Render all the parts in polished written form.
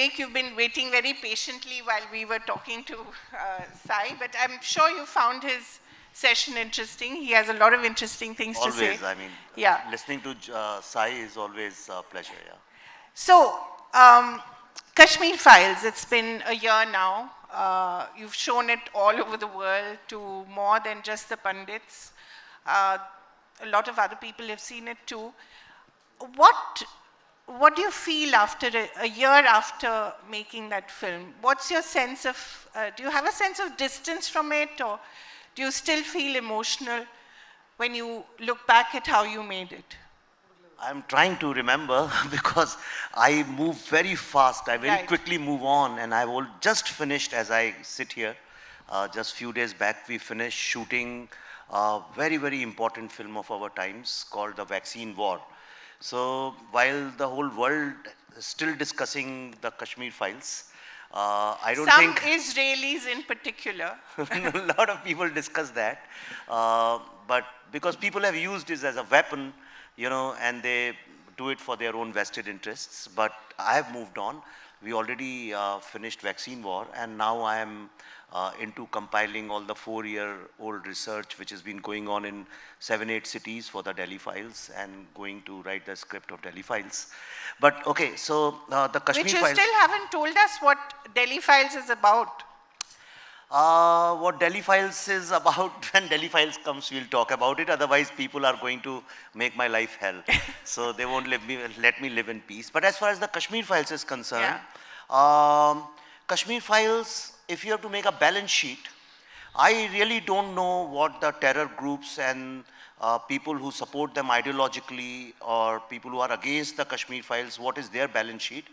Vivek, you've been waiting very patiently while we were talking to Sai, but I'm sure you found his session interesting. He has a lot of interesting things to say. Always, I mean, yeah. listening to Sai is always a pleasure, yeah. So, Kashmir Files, it's been a year now. You've shown it all over the world to more than just the pundits. A lot of other people have seen it too. What do you feel after a year after making that film? What's your sense of, do you have a sense of distance from it, or do you still feel emotional when you look back at how you made it? I'm trying to remember because I move very fast. I very quickly move on, and I've just finished as I sit here. Just few days back, we finished shooting a very, very important film of our times called The Vaccine War. So while the whole world is still discussing the Kashmir Files, I don't think... Some Israelis in particular. A lot of people discuss that. But because people have used it as a weapon, you know, and they do it for their own vested interests. But I have moved on. We already finished Vaccine War, and now I am into compiling all the 4-year-old research which has been going on in 7-8 cities for the Delhi Files, and going to write the script of Delhi Files. But okay, so the Kashmir Files... Which you still haven't told us what Delhi Files is about. What Delhi Files is about, when Delhi Files comes, we'll talk about it. Otherwise, people are going to make my life hell. So they won't let me live in peace. But as far as the Kashmir Files is concerned, Kashmir Files, if you have to make a balance sheet, I really don't know what the terror groups and people who support them ideologically, or people who are against the Kashmir Files, what is their balance sheet.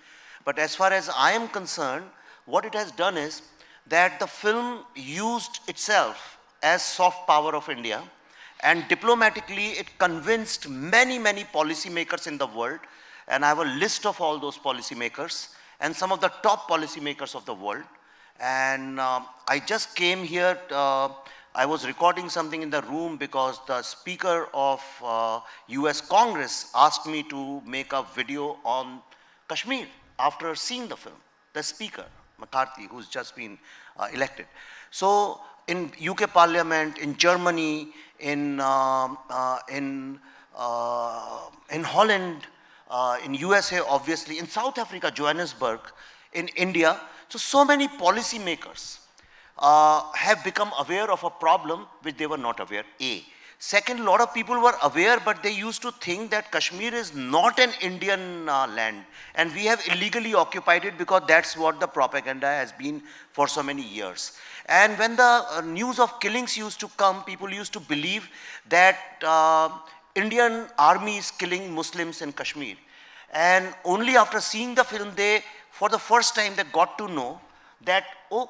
But as far as I am concerned, what it has done is that the film used itself as soft power of India, and diplomatically it convinced many, many policymakers in the world, and I have a list of all those policymakers and some of the top policymakers of the world. And I just came here, I was recording something in the room because the Speaker of US Congress asked me to make a video on Kashmir after seeing the film, the Speaker, McCarthy, who's just been elected. So in UK Parliament, in Germany, in Holland, in USA, obviously, in South Africa, Johannesburg, in India, so many policymakers have become aware of a problem which they were not aware, A. Second, a lot of people were aware, but they used to think that Kashmir is not an Indian land, and we have illegally occupied it because that's what the propaganda has been for so many years. And when the news of killings used to come, people used to believe that Indian army is killing Muslims in Kashmir. And only after seeing the film, they, for the first time, they got to know that, oh,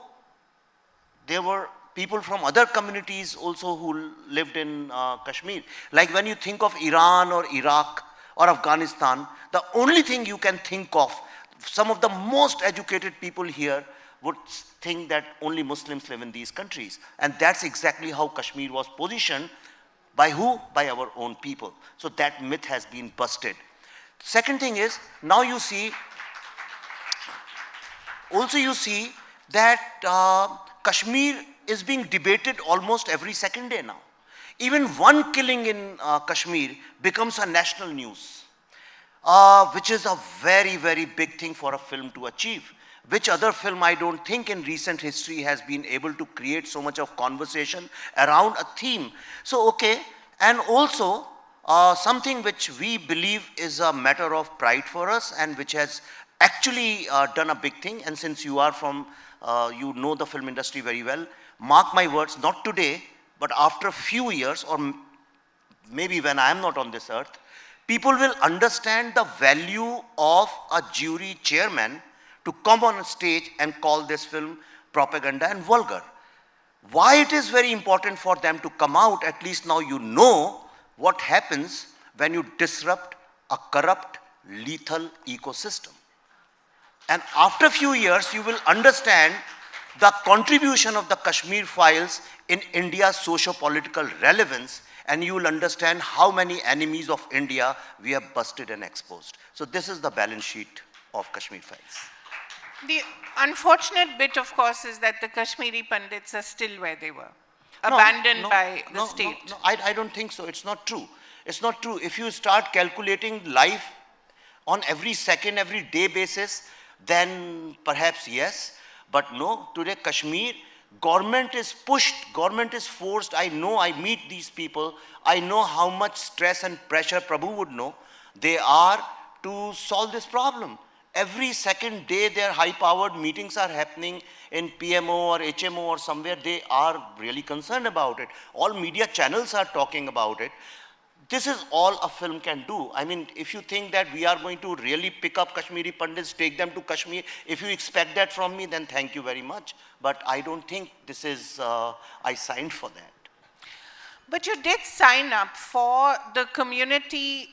there were people from other communities also who lived in Kashmir. Like when you think of Iran or Iraq or Afghanistan, the only thing you can think of, some of the most educated people here would think that only Muslims live in these countries. And that's exactly how Kashmir was positioned. By who? By our own people. So that myth has been busted. Second thing is, now you see, also you see that Kashmir is being debated almost every second day now. Even one killing in Kashmir becomes a national news, which is a very, very big thing for a film to achieve. Which other film, I don't think, in recent history has been able to create so much of conversation around a theme. So, okay, and also something which we believe is a matter of pride for us, and which has actually done a big thing. And since you are from, you know the film industry very well, mark my words, not today, but after a few years, or maybe when I am not on this earth, people will understand the value of a jury chairman to come on a stage and call this film propaganda and vulgar. Why it is very important for them to come out, at least now you know what happens when you disrupt a corrupt, lethal ecosystem. And after a few years, you will understand the contribution of the Kashmir Files in India's socio-political relevance, and you will understand how many enemies of India we have busted and exposed. So this is the balance sheet of Kashmir Files. The unfortunate bit, of course, is that the Kashmiri Pundits are still where they were, No, abandoned no, by the no, state. no, I don't think so. It's not true. It's not true. If you start calculating life on every second, every day basis, then perhaps yes. But no, today Kashmir, government is pushed, government is forced. I know, I meet these people. I know how much stress and pressure Prabhu would know. They are to solve this problem. Every second day their high-powered meetings are happening in PMO or HMO or somewhere. They are really concerned about it. All media channels are talking about it. This is all a film can do. I mean, if you think that we are going to really pick up Kashmiri Pundits, take them to Kashmir, if you expect that from me, then thank you very much. But I don't think this is, I signed for that. But you did sign up for the community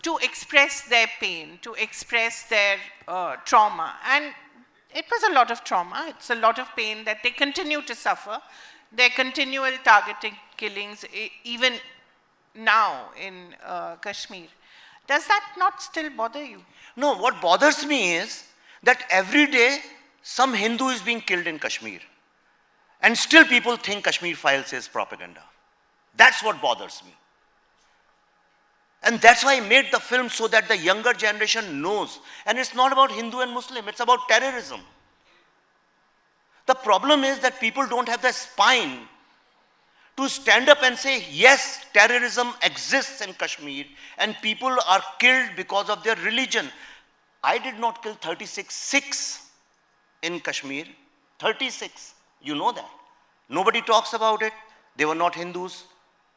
to express their pain, to express their trauma. And it was a lot of trauma. It's a lot of pain that they continue to suffer. Their continual targeting killings, even now in Kashmir. Does that not still bother you? No, what bothers me is that every day some Hindu is being killed in Kashmir. And still people think Kashmir Files is propaganda. That's what bothers me. And that's why I made the film, so that the younger generation knows. And it's not about Hindu and Muslim, it's about terrorism. The problem is that people don't have the spine to stand up and say, yes, terrorism exists in Kashmir and people are killed because of their religion. I did not kill 36 Sikhs in Kashmir. 36, you know that. Nobody talks about it. They were not Hindus.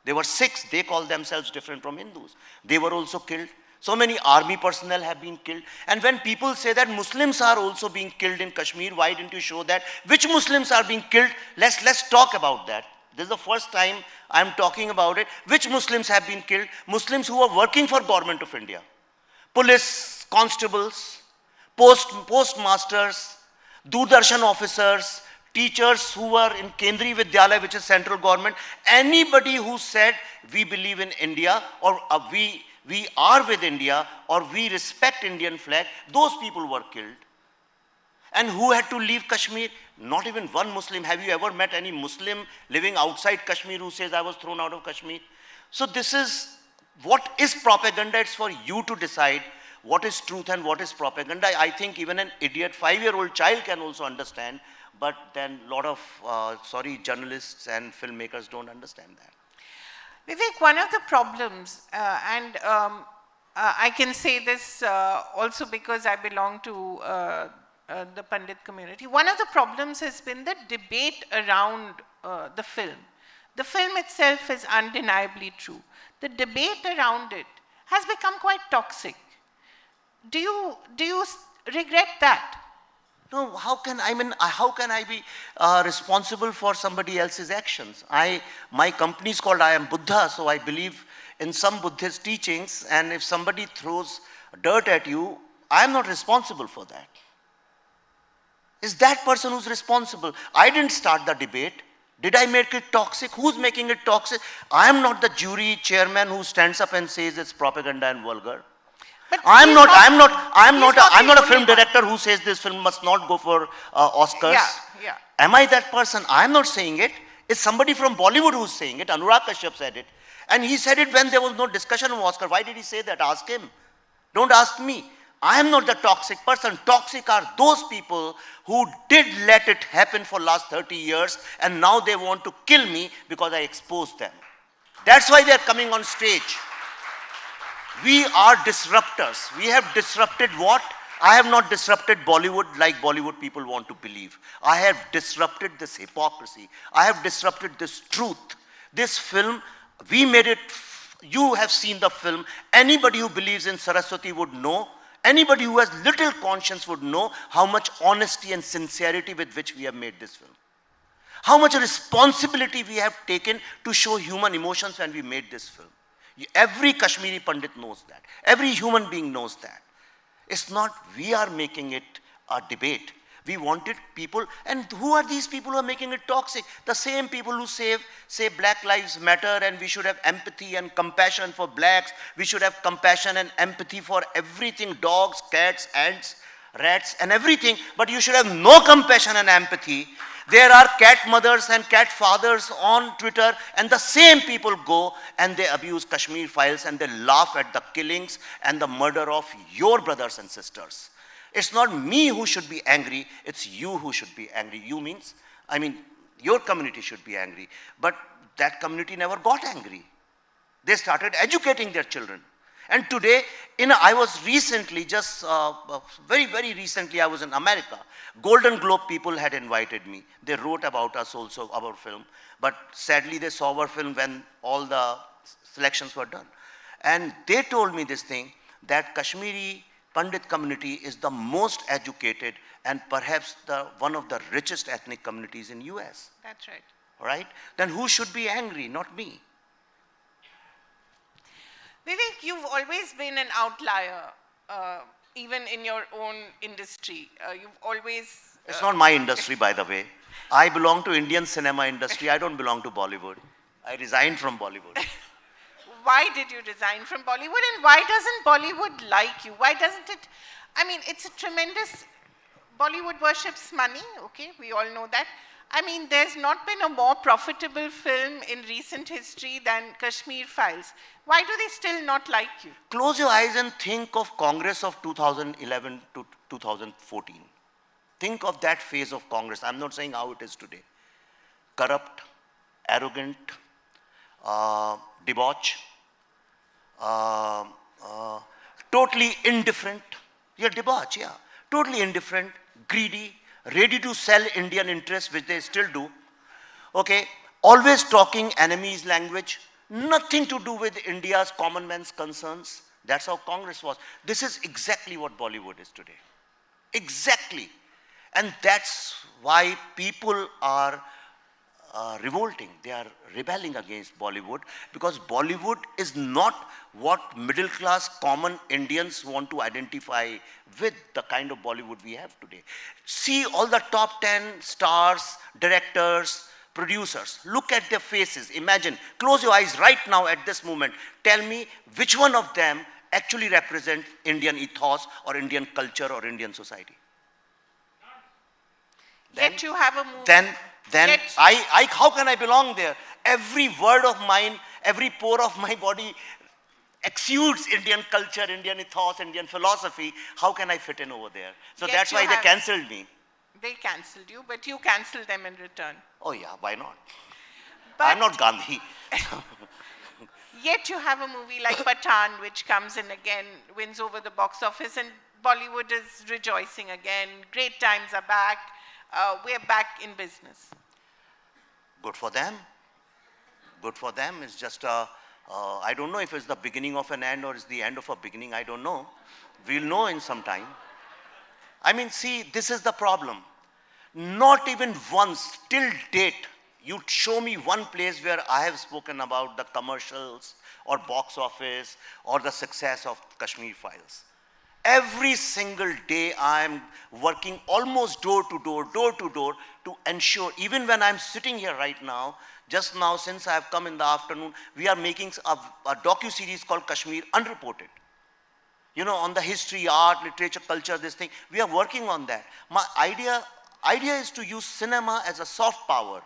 They were Sikhs. They call themselves different from Hindus. They were also killed. So many army personnel have been killed. And when people say that Muslims are also being killed in Kashmir, why didn't you show that? Which Muslims are being killed? Let's talk about that. This is the first time I'm talking about it. Which Muslims have been killed? Muslims who are working for Government of India. Police, constables, postmasters, Doordarshan officers, teachers who are in Kendriya Vidyalaya, which is central government. Anybody who said, we believe in India, or we are with India, or we respect Indian flag, those people were killed. And who had to leave Kashmir? Not even one Muslim. Have you ever met any Muslim living outside Kashmir who says, I was thrown out of Kashmir? So this is, what is propaganda? It's for you to decide what is truth and what is propaganda. I think even an idiot 5-year-old child can also understand, but then a lot of, journalists and filmmakers don't understand that. Vivek, one of the problems, I can say this also because I belong to the Pandit community. One of the problems has been the debate around the film. The film itself is undeniably true. The debate around it has become quite toxic. Do you regret that? No, how can I be responsible for somebody else's actions? My company is called I Am Buddha, so I believe in some Buddhist teachings, and if somebody throws dirt at you, I am not responsible for that. It's that person who's responsible. I didn't start the debate. Did I make it toxic? Who's making it toxic? I am not the jury chairman who stands up and says it's propaganda and vulgar. I'm not a film director who says this film must not go for Oscars. Yeah. Am I that person? I'm not saying it. It's somebody from Bollywood who's saying it. Anurag Kashyap said it. And he said it when there was no discussion of Oscar. Why did he say that? Ask him. Don't ask me. I am not the toxic person. Toxic are those people who did let it happen for last 30 years and now they want to kill me because I exposed them. That's why they're coming on stage. We are disruptors. We have disrupted what? I have not disrupted Bollywood like Bollywood people want to believe. I have disrupted this hypocrisy. I have disrupted this truth. This film, we made it, you have seen the film. Anybody who believes in Saraswati would know. Anybody who has little conscience would know how much honesty and sincerity with which we have made this film. How much responsibility we have taken to show human emotions when we made this film. Every Kashmiri Pandit knows that. Every human being knows that. It's not we are making it a debate. We wanted people, and who are these people who are making it toxic? The same people who say Black Lives Matter and we should have empathy and compassion for blacks. We should have compassion and empathy for everything, dogs, cats, ants. rats and everything, but you should have no compassion and empathy. There are cat mothers and cat fathers on Twitter, and the same people go and they abuse Kashmir Files and they laugh at the killings and the murder of your brothers and sisters. It's not me who should be angry, it's you who should be angry. You means, I mean, your community should be angry. But that community never got angry. They started educating their children. And today, I was recently, very, very recently, I was in America. Golden Globe people had invited me. They wrote about us also, our film. But sadly, they saw our film when all the selections were done. And they told me this thing, that Kashmiri Pandit community is the most educated and perhaps one of the richest ethnic communities in US. That's right. Right? Then who should be angry? Not me. Vivek, you've always been an outlier, even in your own industry. You've always... It's not my industry, by the way. I belong to Indian cinema industry. I don't belong to Bollywood. I resigned from Bollywood. Why did you resign from Bollywood, and why doesn't Bollywood like you? Why doesn't it... I mean, it's a tremendous... Bollywood worships money, okay? We all know that. I mean, there's not been a more profitable film in recent history than Kashmir Files. Why do they still not like you? Close your eyes and think of Congress of 2011 to 2014. Think of that phase of Congress. I'm not saying how it is today. Corrupt, arrogant, debauched, totally indifferent. Yeah, debauched, yeah. Totally indifferent, greedy, ready to sell Indian interests, which they still do. Okay, always talking enemy's language, nothing to do with India's common man's concerns. That's how Congress was. This is exactly what Bollywood is today. Exactly. And that's why people are revolting. They are rebelling against Bollywood, because Bollywood is not what middle class common Indians want to identify with, the kind of Bollywood we have today. See all the top 10 stars, directors, producers. Look at their faces. Imagine, close your eyes right now at this moment. Tell me which one of them actually represent Indian ethos or Indian culture or Indian society. Yet you have a movie. Then how can I belong there? Every word of mine, every pore of my body exudes Indian culture, Indian ethos, Indian philosophy. How can I fit in over there? So Yet that's why they cancelled me. They cancelled you, but you cancelled them in return. Oh yeah, why not? But I'm not Gandhi. Yet you have a movie like Pathan, which comes in again, wins over the box office, and Bollywood is rejoicing again. Great times are back. We're back in business. Good for them. Good for them. It's just I don't know if it's the beginning of an end or it's the end of a beginning. I don't know. We'll know in some time. I mean, see, this is the problem. Not even once, till date, you show me one place where I have spoken about the commercials or box office or the success of Kashmir Files. Every single day I am working almost door to door to ensure, even when I'm sitting here right now, just now since I have come in the afternoon, we are making a docu-series called Kashmir Unreported. You know, on the history, art, literature, culture, this thing. We are working on that. My idea is to use cinema as a soft power,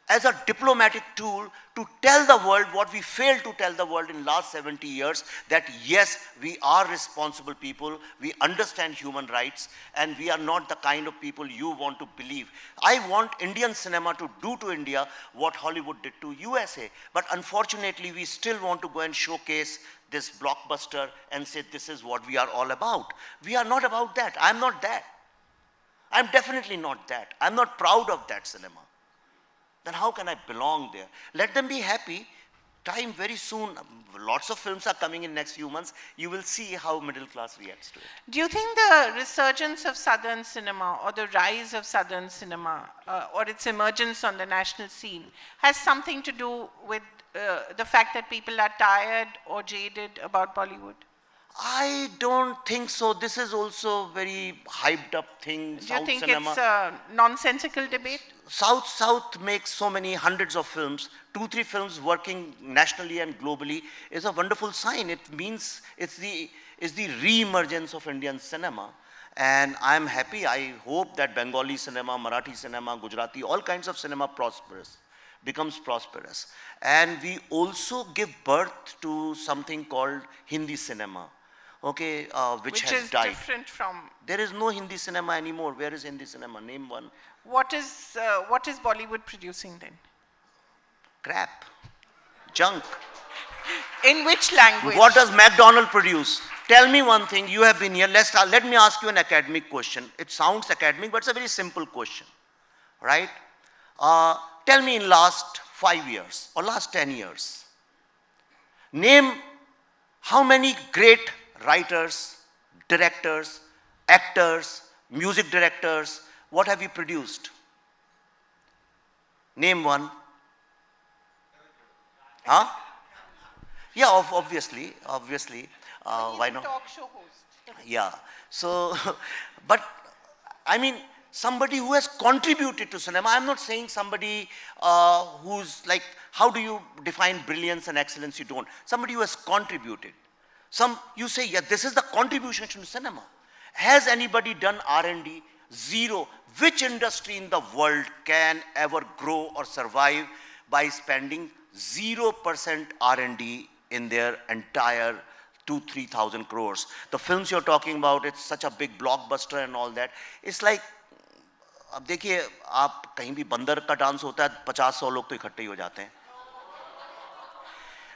as a diplomatic tool to tell the world what we failed to tell the world in last 70 years, that yes, we are responsible people, we understand human rights, and we are not the kind of people you want to believe. I want Indian cinema to do to India what Hollywood did to USA. But unfortunately, we still want to go and showcase this blockbuster and say this is what we are all about. We are not about that. I'm not that. I'm definitely not that. I'm not proud of that cinema. Then how can I belong there? Let them be happy. Time very soon, lots of films are coming in next few months. You will see how middle class reacts to it. Do you think the resurgence of Southern cinema or the rise of Southern cinema or its emergence on the national scene has something to do with the fact that people are tired or jaded about Bollywood? I don't think so. This is also very hyped up thing. Do you think it's a nonsensical debate? South makes so many hundreds of films. 2-3 films working nationally and globally is a wonderful sign. It means it's the re-emergence of Indian cinema. And I'm happy. I hope that Bengali cinema, Marathi cinema, Gujarati, all kinds of cinema becomes prosperous. And we also give birth to something called Hindi cinema, okay, which has is died. different from. There is no Hindi cinema anymore. Where is Hindi cinema? Name one. What is Bollywood producing then? Crap. Junk. In which language? What does McDonald produce? Tell me one thing. You have been here. Let me ask you an academic question. It sounds academic, but it's a very simple question, right? Tell me in last 5 years or last 10 years, name how many great writers, directors, actors, music directors, what have you produced? Name one. Huh? Yeah, obviously. Why not? Talk show host. Yeah. So, but I mean, somebody who has contributed to cinema. I'm not saying somebody who's like, how do you define brilliance and excellence? You don't. Somebody who has contributed. You say, yeah, this is the contribution to cinema. Has anybody done R&D? Zero. Which industry in the world can ever grow or survive by spending 0% R&D in their entire 2,000-3,000 crores? The films you're talking about, it's such a big blockbuster and all that. It's like, अब देखिए आप कहीं भी बंदर का dance होता है 50-100 लोग तो इकट्ठे ही हो जाते हैं.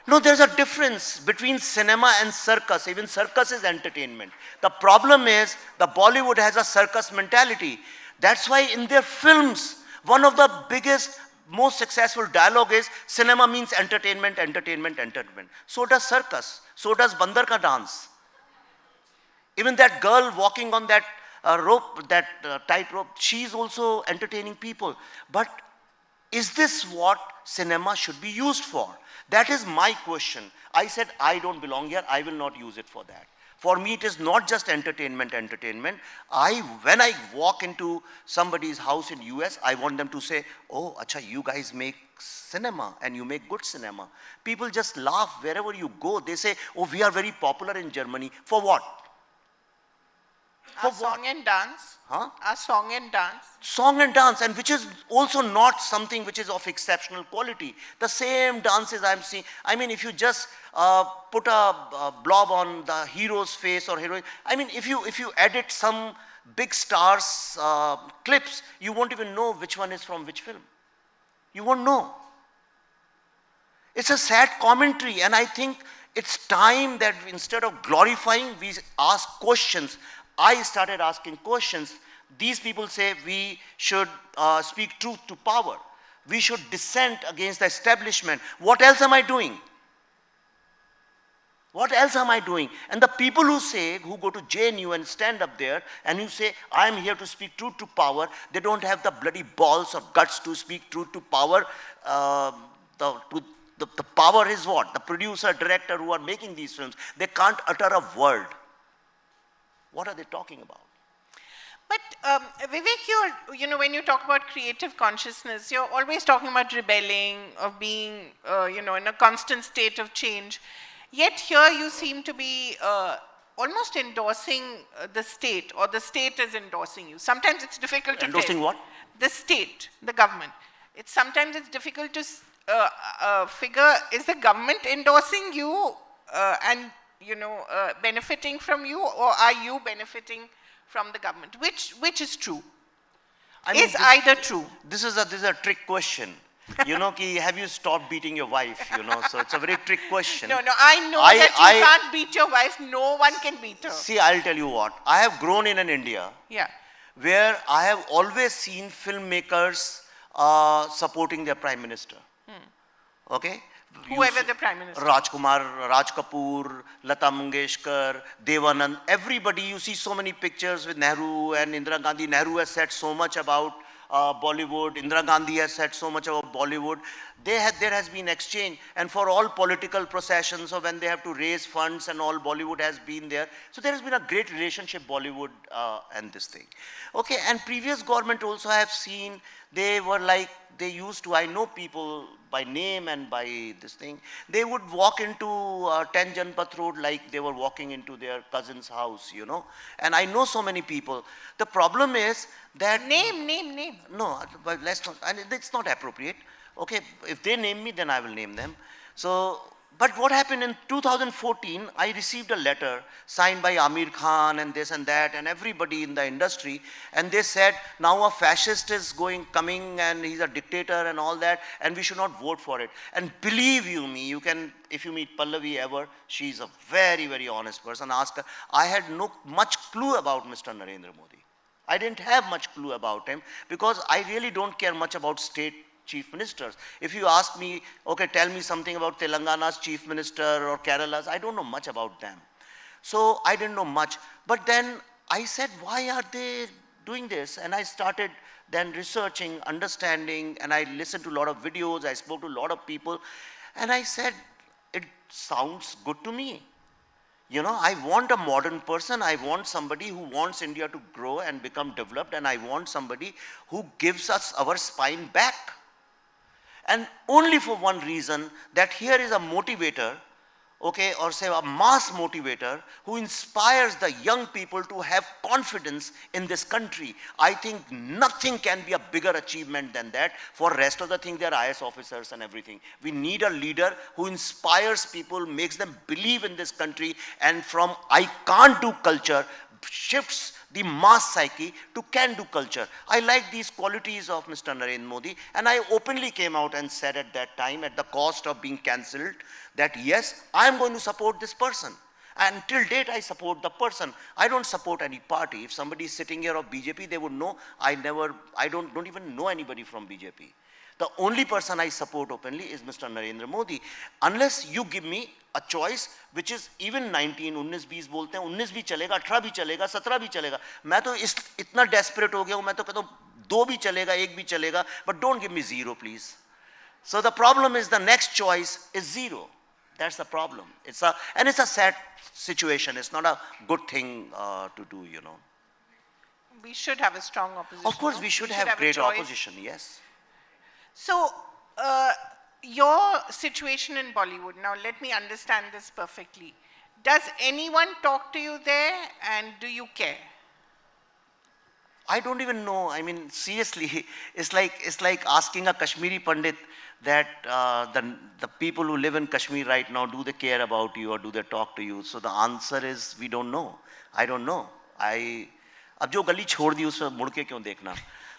No, there's a difference between cinema and circus. Even circus is entertainment. The problem is the Bollywood has a circus mentality. That's why in their films, one of the biggest, most successful dialogue is cinema means entertainment, entertainment, entertainment. So does circus. So does bandar ka dance. Even that girl walking on that rope, that tight rope, she's also entertaining people. But is this what cinema should be used for? That is my question. I said I don't belong here. I will not use it for that. For me, it is not just entertainment. When I walk into somebody's house in US, I want them to say, oh, acha, you guys make cinema and you make good cinema. People just laugh wherever you go. They say, oh, we are very popular in Germany. For what? For song and dance. Huh? Our song and dance. Song and dance, and which is also not something which is of exceptional quality. The same dances I'm seeing. I mean, if you just put a blob on the hero's face or heroine, I mean, if you edit some big stars clips, you won't even know which one is from which film. You won't know. It's a sad commentary, and I think it's time that instead of glorifying, we ask questions. I started asking questions. These people say we should speak truth to power. We should dissent against the establishment. What else am I doing? What else am I doing? And the people who go to JNU and stand up there and you say, I am here to speak truth to power, they don't have the bloody balls or guts to speak truth to power. The power is what? The producer, director who are making these films. They can't utter a word. What are they talking about? But Vivek, when you talk about creative consciousness, you're always talking about rebelling, of being, in a constant state of change. Yet here you seem to be almost endorsing the state, or the state is endorsing you. Sometimes it's difficult to endorsing what? The state, the government. Sometimes it's difficult to figure, is the government endorsing you and benefiting from you, or are you benefiting from the government? Which is true? Is either true? This is a trick question. Have you stopped beating your wife? So it's a very trick question. No, I know that you can't beat your wife. No one can beat her. See, I'll tell you what. I have grown in an India where I have always seen filmmakers supporting their prime minister. Okay? Whoever the prime minister. Rajkumar, Raj Kapoor, Lata Mangeshkar, Devanand, everybody. You see so many pictures with Nehru and Indira Gandhi. Nehru has said so much about Bollywood. Indira Gandhi has said so much about Bollywood. There has been exchange, and for all political processions, or when they have to raise funds and all, Bollywood has been there. So there has been a great relationship, Bollywood and this thing. Okay, and previous government also I have seen, they were like they used to, I know people by name and by this thing, they would walk into 10 Janpat Road like they were walking into their cousin's house, you know. And I know so many people. The problem is that... Name. No, but let's not, and it's not appropriate. Okay, if they name me, then I will name them. So, but what happened in 2014, I received a letter signed by Amir Khan and this and that and everybody in the industry, and they said, now a fascist is coming and he's a dictator and all that, and we should not vote for it. And believe you me, you can, if you meet Pallavi ever, she's a very, very honest person. Ask her. I had no much clue about Mr. Narendra Modi. I didn't have much clue about him because I really don't care much about state chief ministers. If you ask me, okay, tell me something about Telangana's chief minister or Kerala's, I don't know much about them. So I didn't know much. But then I said, why are they doing this? And I started then researching, understanding, and I listened to a lot of videos, I spoke to a lot of people, and I said, it sounds good to me. You know, I want a modern person. I want somebody who wants India to grow and become developed, and I want somebody who gives us our spine back. And only for one reason, that here is a motivator, okay, or say a mass motivator who inspires the young people to have confidence in this country. I think nothing can be a bigger achievement than that. For rest of the thing, they're IS officers and everything. We need a leader who inspires people, makes them believe in this country, and from I can't do culture, shifts the mass psyche to can-do culture. I like these qualities of Mr. Narendra Modi, and I openly came out and said at that time, at the cost of being cancelled, that yes, I am going to support this person. And till date, I support the person. I don't support any party. If somebody is sitting here of BJP, they would know I don't even know anybody from BJP. The only person I support openly is Mr. Narendra Modi. Unless you give me a choice which is even 19, 19, 20 बोलते हैं, 19 भी चलेगा, 18 भी चलेगा, 17 भी चलेगा. मैं तो इतना desperate हो गया हूँ, मैं तो कहता हूँ 2 भी चलेगा, 1 भी चलेगा, but don't give me 0, please. So the problem is the next choice is 0. That's the problem. It's a sad situation. It's not a good thing to do, you know. We should have a strong opposition. Of course, we should have great opposition, yes. So, your situation in Bollywood, now let me understand this perfectly. Does anyone talk to you there, and do you care? I don't even know. I mean, seriously, it's like asking a Kashmiri Pandit that the people who live in Kashmir right now, do they care about you or do they talk to you? So the answer is, we don't know. I don't know. अब जो गली छोड़ दी उसमें मुड़ के क्यों देखना?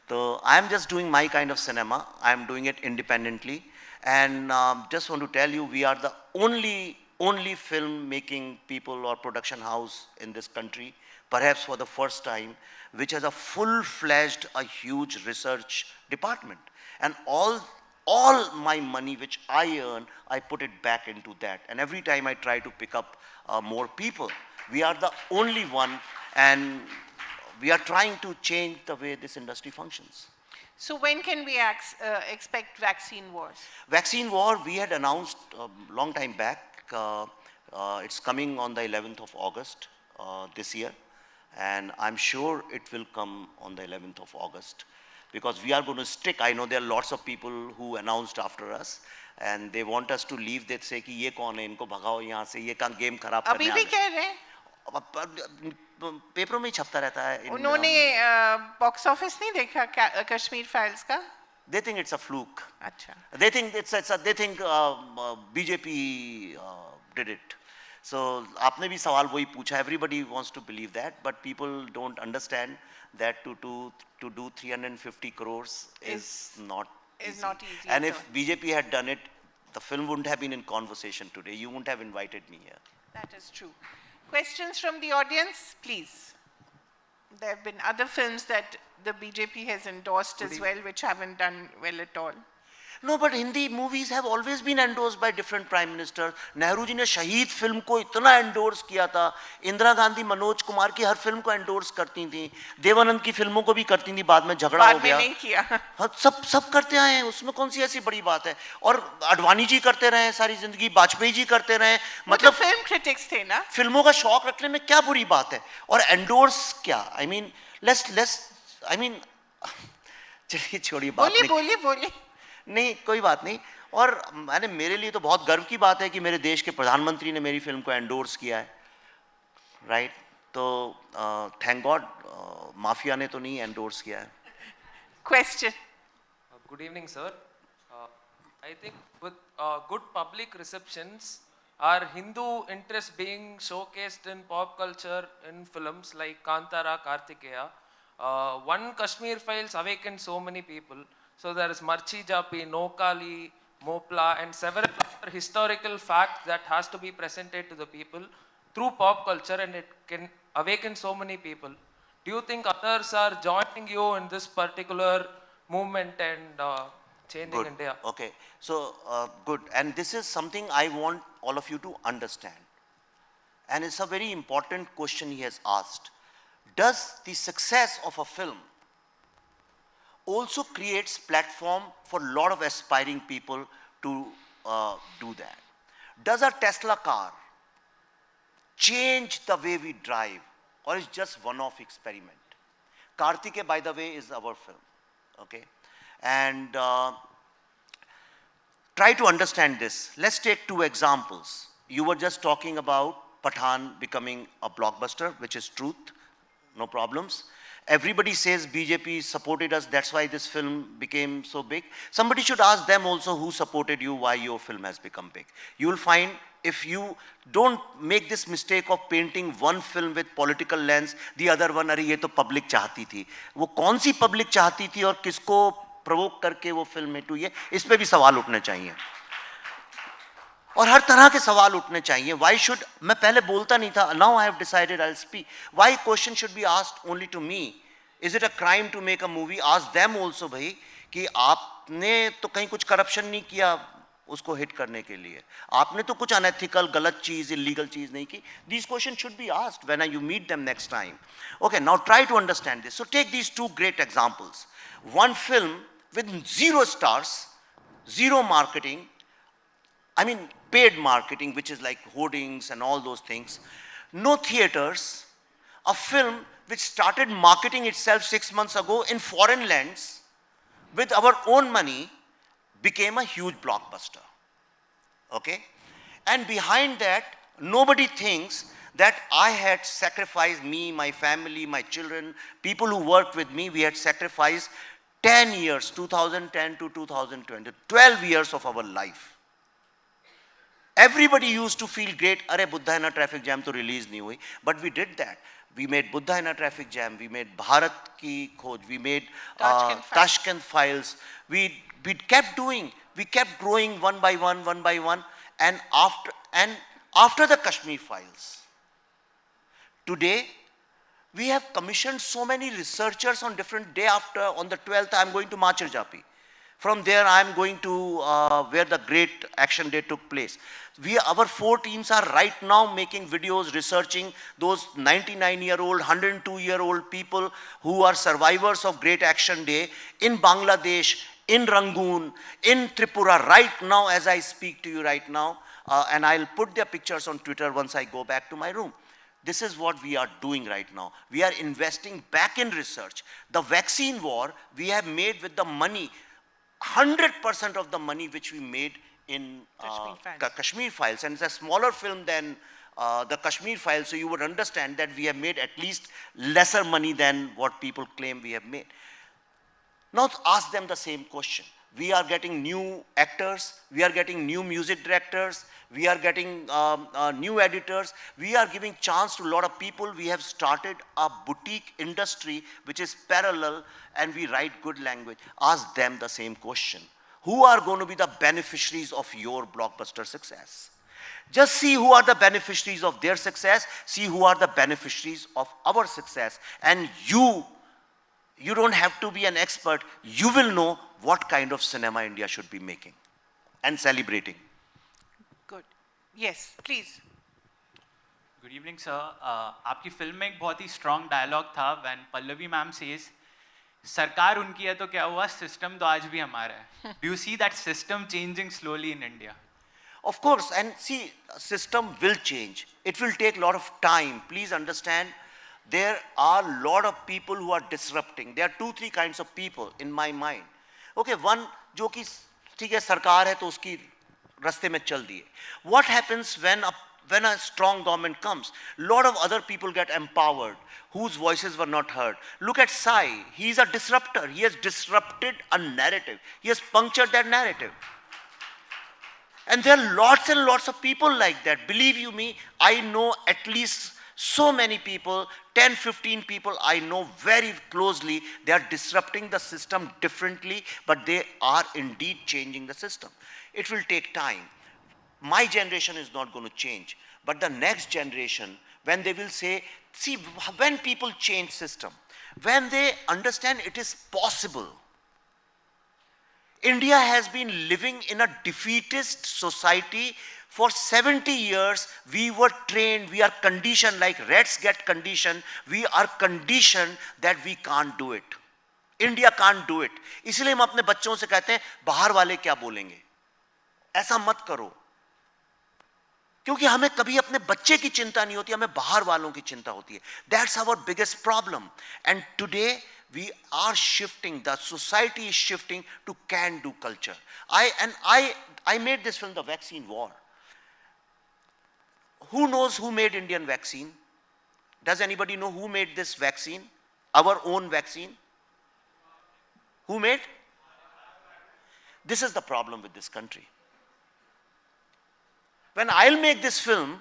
So I am just doing my kind of cinema. I am doing it independently, and just want to tell you, we are the only film making people or production house in this country, perhaps for the first time, which has a full-fledged, a huge research department. And all my money which I earn, I put it back into that. And every time I try to pick up more people. We are the only one, and we are trying to change the way this industry functions. So when can we expect vaccine wars? Vaccine war, we had announced a long time back. It's coming on the 11th of August this year. And I'm sure it will come on the 11th of August. Because we are going to stick. I know there are lots of people who announced after us. And they want us to leave. They say, कि ये कौन है, इनको भगाओ यहाँ से, ये काम game खराब करने अभी भी कह रहे हैं? पेपरों में ही छपता रहता है. उन्होंने बॉक्स ऑफिस नहीं देखा कश्मीर फाइल्स का? They think it's a fluke. अच्छा. They think they think BJP did it. So आपने भी सवाल वही पूछा. Everybody wants to believe that, but people don't understand that to do 350 crores is not easy. And if BJP had done it, the film wouldn't have been in conversation today. You wouldn't have invited me here. That is true. Questions from the audience, please. There have been other films that the BJP has endorsed as well, which haven't done well at all. No, but Hindi movies have always been endorsed by different prime ministers. Nehru ji ने शहीद film को इतना endorse किया था. इंदिरा गांधी मनोज कुमार की हर film को endorse करती थी. देवानंद की फिल्मों को भी करती थी. बाद में झगड़ा हो गया. बाद में नहीं किया. सब करते आए हैं. उसमें कौन सी ऐसी बड़ी बात है? और अडवाणी जी करते रहे सारी जिंदगी. वाजपेयी जी करते रहे. मतलब फिल्म क्रिटिक्स थे ना. फिल्मों का शौक रखने में क्या बुरी बात है? और endorse क्या? I mean, let's चलिए छोड़िए बात बोलिए नहीं, बोलिए बोलिए। नहीं कोई बात नहीं। और मैंने, मेरे लिए तो बहुत गर्व की बात है कि मेरे देश के प्रधानमंत्री ने मेरी फिल्म को एंडोर्स किया है, राइट? तो थैंक गॉड माफिया ने तो नहीं एंडोर्स किया है। Question. Good evening, sir. Uh, I think with good public receptions, are Hindu interests being showcased in pop culture in films like Kantara, Kartikeya? One Kashmir Files awakened so many people. So there is Marchi Japi, Nokali, Mopla, and several other historical facts that has to be presented to the people through pop culture, and it can awaken so many people. Do you think others are joining you in this particular movement and changing Good. India? Okay. So good. And this is something I want all of you to understand. And it's a very important question he has asked. Does the success of a film also creates platform for a lot of aspiring people to do that? Does a Tesla car change the way we drive, or is just one-off experiment? Kartike, by the way, is our film, okay? And try to understand this. Let's take two examples. You were just talking about Pathan becoming a blockbuster, which is truth, no problems. Everybody says BJP supported us, that's why this film became so big. Somebody should ask them also who supported you, why your film has become big. You will find, if you don't make this mistake of painting one film with political lens, the other one, अरे ये तो public चाहती थी. वो कौन सी public चाहती थी और किसको provoke करके वो film हिट हुई है, इस पे भी सवाल उठने चाहिए. और हर तरह के सवाल उठने चाहिए. Why should, मैं पहले बोलता नहीं था, now I have decided I'll speak. Why question should be asked only to me? Is it a crime to make a movie? Ask them also भाई कि आपने तो कहीं कुछ corruption नहीं किया उसको हिट करने के लिए, आपने तो कुछ unethical, गलत चीज, illegal चीज नहीं की. These questions should be asked when you meet them next time. Okay, now try to understand this. So take these two great examples. One film with 0 stars, 0 marketing, I mean paid marketing, which is like hoardings and all those things, no theaters, a film which started marketing itself 6 months ago in foreign lands with our own money, became a huge blockbuster, okay? And behind that, nobody thinks that I had sacrificed, me, my family, my children, people who worked with me, we had sacrificed 10 years, 2010 to 2020, 12 years of our life. Everybody used to feel great, अरे Buddha in a traffic jam तो release नहीं हुई, but we did that. We made Buddha in a traffic jam, we made Bharat ki khoj, we made Tashkent Files. We kept doing, we kept growing one by one, and after the Kashmir Files, today we have commissioned so many researchers on different day after, on the 12th, I am going to Machar Japi. From there, I am going to where the great action day took place. Our 4 teams are right now making videos, researching those 99-year-old, 102-year-old people who are survivors of great action day in Bangladesh, in Rangoon, in Tripura, right now as I speak to you right now. And I'll put their pictures on Twitter once I go back to my room. This is what we are doing right now. We are investing back in research. The vaccine war, we have made with the money, 100% of the money which we made in Kashmir Files, and it's a smaller film than the Kashmir Files, so you would understand that we have made at least lesser money than what people claim we have made. Now ask them the same question. We are getting new actors, we are getting new music directors, we are getting new editors, we are giving chance to a lot of people. We have started a boutique industry which is parallel, and we write good language. Ask them the same question. Who are going to be the beneficiaries of your blockbuster success? Just see who are the beneficiaries of their success, see who are the beneficiaries of our success, and you don't have to be an expert, you will know what kind of cinema India should be making and celebrating. Good. Yes, please. Good evening, sir. आपकी film में एक बहुत ही strong dialogue था when Pallavi ma'am says, सरकार उनकी है तो क्या हुआ, system तो आज भी हमारा है. Do you see that system changing slowly in India? Of course, and see, system will change. It will take a lot of time. Please understand, there are a lot of people who are disrupting. There are 2-3 kinds of people in my mind. Okay, one, जो कि ठीक है सरकार है तो उसकी रास्ते में चल दिए. What happens when a strong government comes? Lot of other people get empowered whose voices were not heard. Look at Sai. He is a disruptor. He has disrupted a narrative. He has punctured that narrative. And there are lots and lots of people like that. Believe you me, I know at least so many people, 10, 15 people I know very closely. They are disrupting the system differently, but they are indeed changing the system. It will take time. My generation is not going to change, but the next generation, when they will say, see, when people change system, when they understand it is possible. India has been living in a defeatist society for 70 years. We were trained, we are conditioned like rats get conditioned. We are conditioned that we can't do it. India can't do it. इसलिए हम अपने बच्चों से कहते हैं बाहर वाले क्या बोलेंगे, ऐसा मत करो. क्योंकि हमें कभी अपने बच्चे की चिंता नहीं होती, हमें बाहर वालों की चिंता होती है. That's our biggest problem. And today we are shifting, the society is shifting to can-do culture. I made this film, The Vaccine War. Who knows who made Indian vaccine? Does anybody know who made this vaccine? Our own vaccine? Who made? This is the problem with this country. When I'll make this film,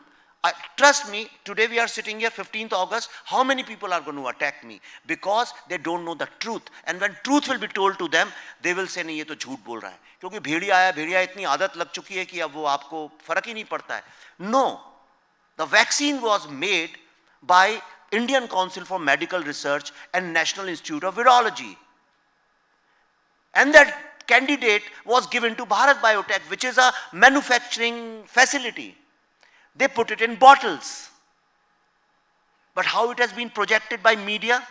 trust me, today we are sitting here, 15th August, how many people are going to attack me? Because they don't know the truth. And when truth will be told to them, they will say, नहीं ये तो झूठ बोल रहा है. क्योंकि भेड़िया आया, भेड़िया इतनी आदत लग चुकी है कि अब वो आपको फर्क ही नहीं पड़ता है. No. The vaccine was made by Indian Council for Medical Research and National Institute of Virology. And that candidate was given to Bharat Biotech, which is a manufacturing facility. They put it in bottles. But how it has been projected by media?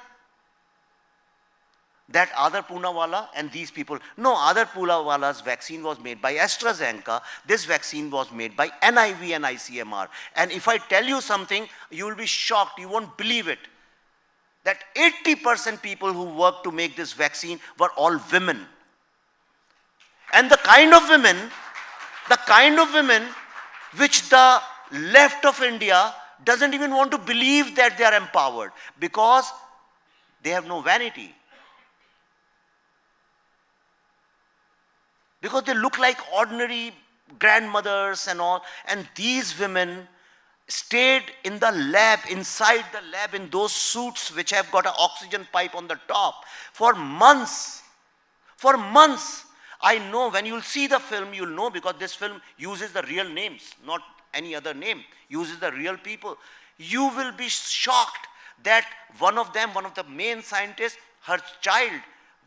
That Adar Poonawala and these people. No, Adar Poonawala's vaccine was made by AstraZeneca. This vaccine was made by NIV and ICMR. And if I tell you something, you will be shocked. You won't believe it. That 80% people who worked to make this vaccine were all women. And the kind of women which the left of India doesn't even want to believe that they are empowered because they have no vanity. Because they look like ordinary grandmothers and all, and these women stayed in the lab, inside the lab in those suits which have got an oxygen pipe on the top for months. For months. I know when you'll see the film, you'll know because this film uses the real names, not any other name, uses the real people. You will be shocked that one of the main scientists, her child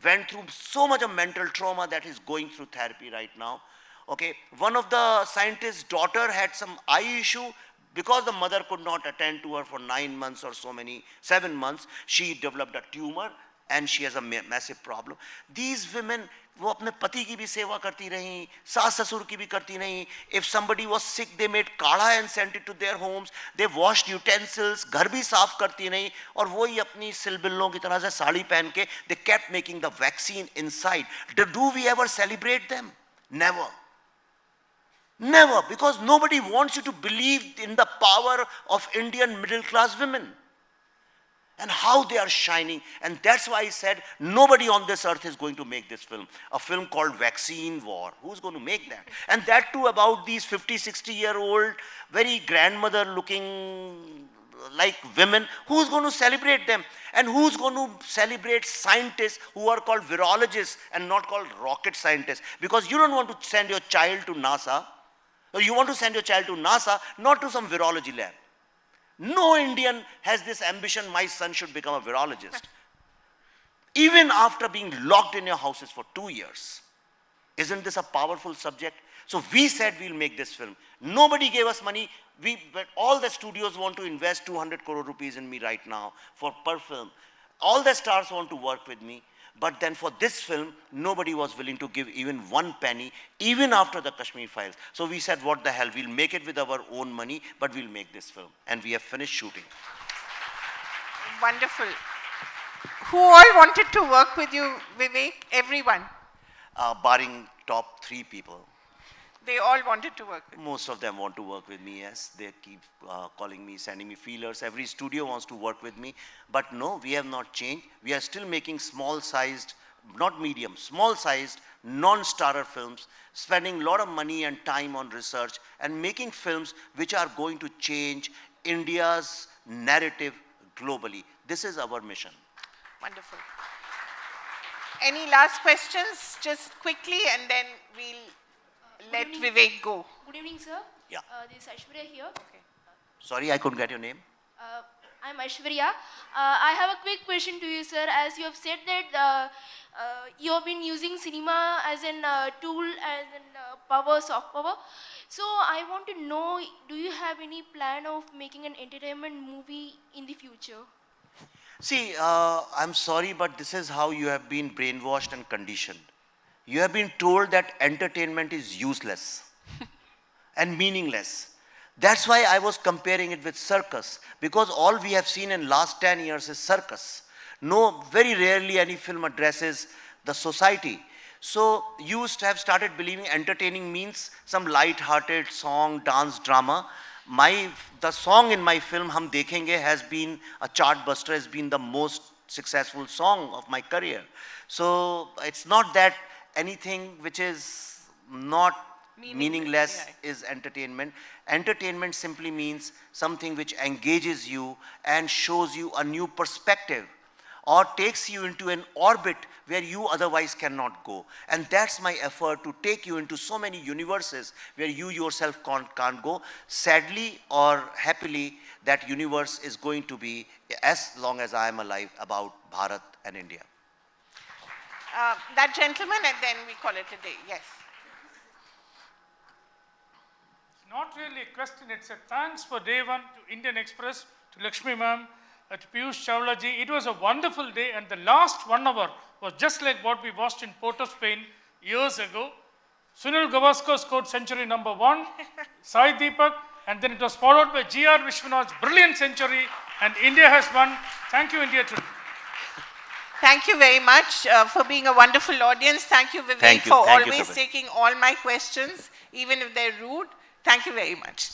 went through so much of mental trauma that he's going through therapy right now. Okay, one of the scientists' daughter had some eye issue because the mother could not attend to her for 9 months or 7 months. She developed a tumor and she has a massive problem. These women, वो अपने पति की भी सेवा करती रहीं, सास ससुर की भी करती नहीं. If somebody was sick, they made काढ़ा and sent it to their homes. They washed utensils, घर भी साफ करती नहीं, और वही अपनी सिलबिल्लों की तरह से साड़ी पहन के they kept making the vaccine inside. Do we ever celebrate them? Never. Never, because nobody wants you to believe in the power of Indian middle class women. And how they are shining. And that's why I said nobody on this earth is going to make this film. A film called Vaccine War. Who's going to make that? And that too about these 50, 60-year-old, very grandmother looking like women. Who's going to celebrate them? And who's going to celebrate scientists who are called virologists and not called rocket scientists? Because you don't want to send your child to NASA. Or you want to send your child to NASA, not to some virology lab. No Indian has this ambition, my son should become a virologist. Even after being locked in your houses for 2 years. Isn't this a powerful subject? So we said we'll make this film. Nobody gave us money. But all the studios want to invest 200 crore rupees in me right now per film. All the stars want to work with me. But then for this film, nobody was willing to give even 1 penny, even after the Kashmir Files. So we said, what the hell, we'll make it with our own money, but we'll make this film. And we have finished shooting. Wonderful. Who all wanted to work with you, Vivek? Everyone. Barring top 3 people. They all wanted to work with you. Most of them want to work with me, yes. They keep calling me, sending me feelers. Every studio wants to work with me. But no, we have not changed. We are still making small-sized, not medium, small-sized, non-starrer films, spending a lot of money and time on research and making films which are going to change India's narrative globally. This is our mission. Wonderful. Any last questions? Just quickly, and then we'll let Vivek go. Good evening, sir. Yeah. This is Aishwarya here. Sorry, I couldn't get your name. I'm Aishwarya. I have a quick question to you, sir. As you have said that you have been using cinema as a tool, as a power, soft power. So I want to know, do you have any plan of making an entertainment movie in the future? See, I'm sorry, but this is how you have been brainwashed and conditioned. You have been told that entertainment is useless and meaningless. That's why I was comparing it with circus, because all we have seen in last 10 years is circus. No, very rarely any film addresses the society. So you used to have started believing entertaining means some light-hearted song, dance, drama. The song in my film, Hum Dekhenge, has been a chartbuster, has been the most successful song of my career. So it's not that anything which is not meaningless is entertainment. Entertainment simply means something which engages you and shows you a new perspective or takes you into an orbit where you otherwise cannot go. And that's my effort, to take you into so many universes where you yourself can't go. Sadly or happily, that universe is going to be, as long as I am alive, about Bharat and India. That gentleman, and then we call it a day. Yes. Not really a question, it's a thanks for day one to Indian Express, to Lakshmi ma'am, to Piyush Chawla ji. It was a wonderful day, and the last 1 hour was just like what we watched in Port of Spain years ago. Sunil Gavaskar scored century #1, Sai Deepak, and then it was followed by G.R. Vishwanath's brilliant century, and India has won. Thank you, India, too. Thank you very much for being a wonderful audience. Thank you, Vivek, Thank you. for Thank you, always Kapil. taking all my questions, even if they're rude. Thank you very much.